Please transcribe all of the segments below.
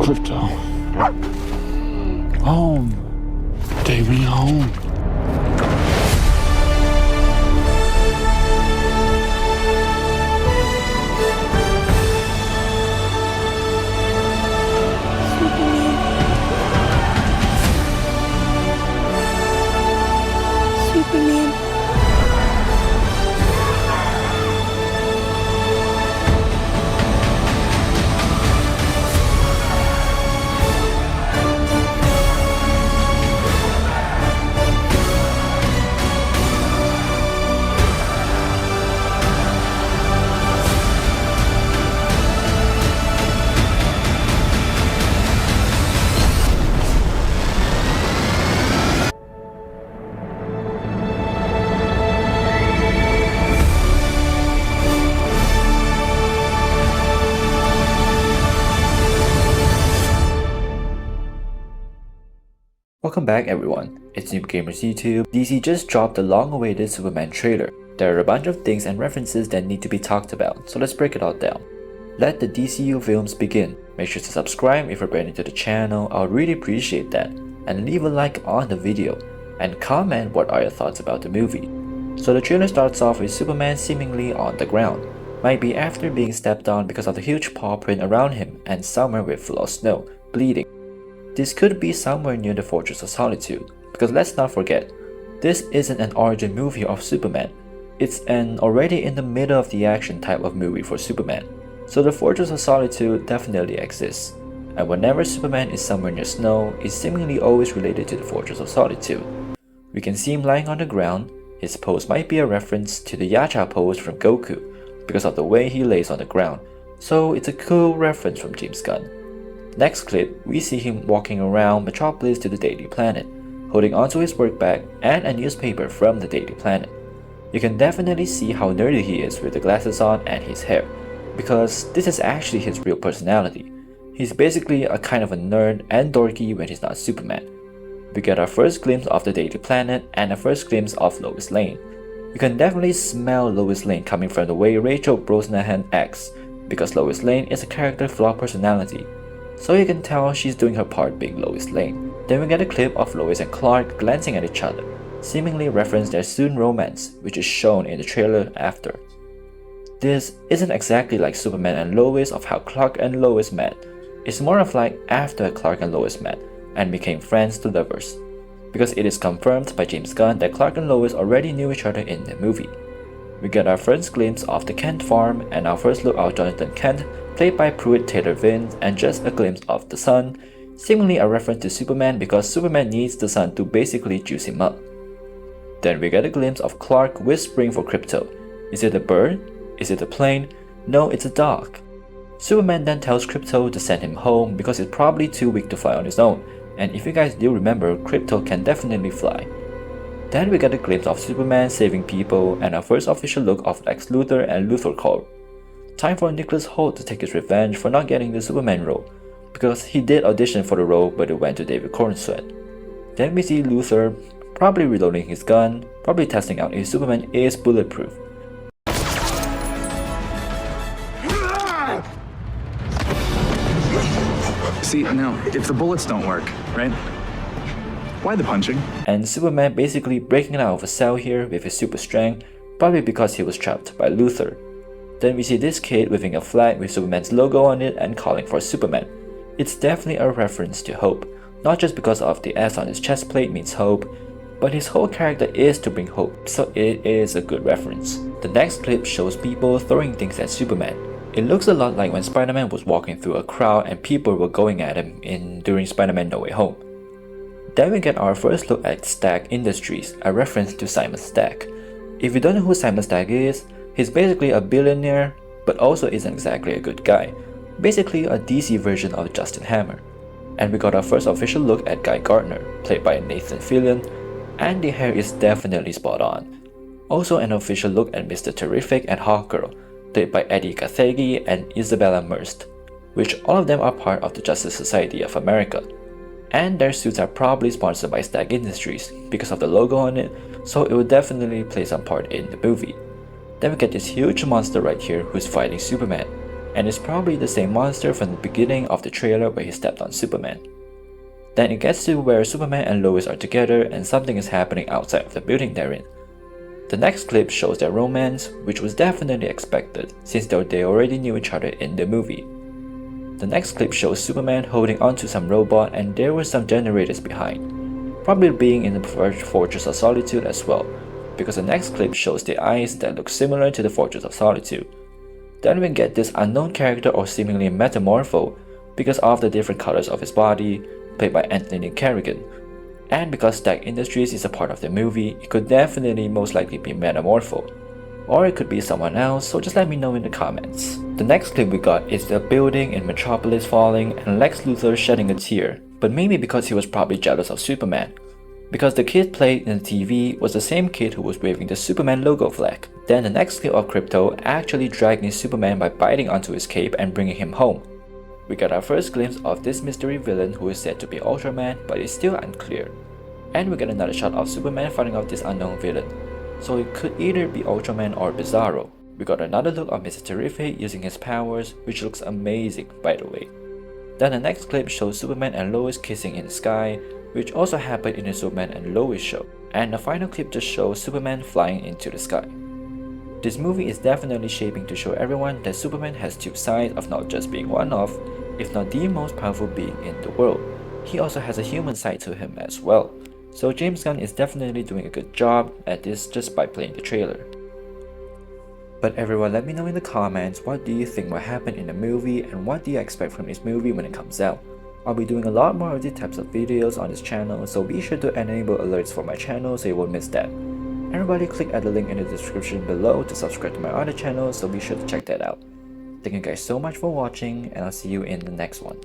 Crypto. Home. Take me home. Superman. Welcome back everyone, it's Noob Gamers YouTube. DC just dropped the long-awaited Superman trailer. There are a bunch of things and references that need to be talked about, so let's break it all down. Let the DCU films begin. Make sure to subscribe if you're brand new to the channel, I would really appreciate that. And leave a like on the video, and comment what are your thoughts about the movie. So the trailer starts off with Superman seemingly on the ground. Might be after being stepped on because of the huge paw print around him and somewhere with full of snow, bleeding. This could be somewhere near the Fortress of Solitude, because let's not forget, this isn't an origin movie of Superman, it's an already in the middle of the action type of movie for Superman. So the Fortress of Solitude definitely exists, and whenever Superman is somewhere near snow, it's seemingly always related to the Fortress of Solitude. We can see him lying on the ground, his pose might be a reference to the Yacha pose from Goku, because of the way he lays on the ground, so it's a cool reference from James Gunn. Next clip, we see him walking around Metropolis to the Daily Planet, holding onto his work bag and a newspaper from the Daily Planet. You can definitely see how nerdy he is with the glasses on and his hair, because this is actually his real personality. He's basically a kind of a nerd and dorky when he's not Superman. We get our first glimpse of the Daily Planet and a first glimpse of Lois Lane. You can definitely smell Lois Lane coming from the way Rachel Brosnahan acts, because Lois Lane is a character full of personality. So you can tell she's doing her part being Lois Lane. Then we get a clip of Lois and Clark glancing at each other, seemingly reference their soon romance, which is shown in the trailer after. This isn't exactly like Superman and Lois of how Clark and Lois met. It's more of like after Clark and Lois met and became friends to lovers, because it is confirmed by James Gunn that Clark and Lois already knew each other in the movie. We get our first glimpse of the Kent farm and our first look at Jonathan Kent, played by Pruitt Taylor Vince, and just a glimpse of the sun, seemingly a reference to Superman because Superman needs the sun to basically juice him up. Then we get a glimpse of Clark whispering for Krypto. Is it a bird? Is it a plane? No, it's a dog. Superman then tells Krypto to send him home because he's probably too weak to fly on his own, and if you guys do remember, Krypto can definitely fly. Then we get a glimpse of Superman saving people and our first official look of Lex Luthor and Luthor Corp. Time for Nicholas Hoult to take his revenge for not getting the Superman role, because he did audition for the role but it went to David Cornsweet. Then we see Luthor probably reloading his gun, probably testing out if Superman is bulletproof. See, now, if the bullets don't work, right? Why the punching? And Superman basically breaking out of a cell here with his super strength, probably because he was trapped by Luthor. Then we see this kid waving a flag with Superman's logo on it and calling for Superman. It's definitely a reference to hope, not just because of the S on his chest plate means hope, but his whole character is to bring hope, so it is a good reference. The next clip shows people throwing things at Superman. It looks a lot like when Spider-Man was walking through a crowd and people were going at him during Spider-Man No Way Home. Then we get our first look at Stack Industries, a reference to Simon Stack. If you don't know who Simon Stack is, he's basically a billionaire, but also isn't exactly a good guy. Basically a DC version of Justin Hammer. And we got our first official look at Guy Gardner, played by Nathan Fillion, and the hair is definitely spot on. Also an official look at Mr. Terrific and Hawkgirl, played by Eddie Gathegi and Isabella Merced, which all of them are part of the Justice Society of America. And their suits are probably sponsored by Stack Industries because of the logo on it, so it would definitely play some part in the movie. Then we get this huge monster right here who's fighting Superman. and it's probably the same monster from the beginning of the trailer where he stepped on Superman. Then it gets to where Superman and Lois are together and something is happening outside of the building they're in. The next clip shows their romance, which was definitely expected since they already knew each other in the movie. The next clip shows Superman holding onto some robot and there were some generators behind, probably being in the Fortress of Solitude as well, because the next clip shows the eyes that look similar to the Fortress of Solitude. Then we get this unknown character or seemingly metamorpho because of the different colors of his body, played by Anthony Carrigan. And because Stack Industries is a part of the movie, it could definitely most likely be Metamorpho. Or it could be someone else, so just let me know in the comments. The next clip we got is the building in Metropolis falling and Lex Luthor shedding a tear, but maybe because he was probably jealous of Superman. Because the kid played in the TV was the same kid who was waving the Superman logo flag. Then the next clip of Krypto actually dragging Superman by biting onto his cape and bringing him home. We got our first glimpse of this mystery villain who is said to be Ultraman, but is still unclear. And we get another shot of Superman fighting off this unknown villain, so it could either be Ultraman or Bizarro. We got another look of Mr. Terrific using his powers, which looks amazing by the way. Then the next clip shows Superman and Lois kissing in the sky, which also happened in the Superman and Lois show. And the final clip just shows Superman flying into the sky. This movie is definitely shaping to show everyone that Superman has two sides of not just being one of, if not the most powerful being in the world. He also has a human side to him as well. So James Gunn is definitely doing a good job at this just by playing the trailer. But everyone, let me know in the comments, what do you think will happen in the movie and what do you expect from this movie when it comes out. I'll be doing a lot more of these types of videos on this channel, so be sure to enable alerts for my channel so you won't miss that. Everybody click at the link in the description below to subscribe to my other channels, so be sure to check that out. Thank you guys so much for watching and I'll see you in the next one.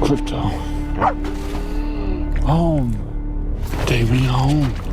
Krypto. Home. Take me home.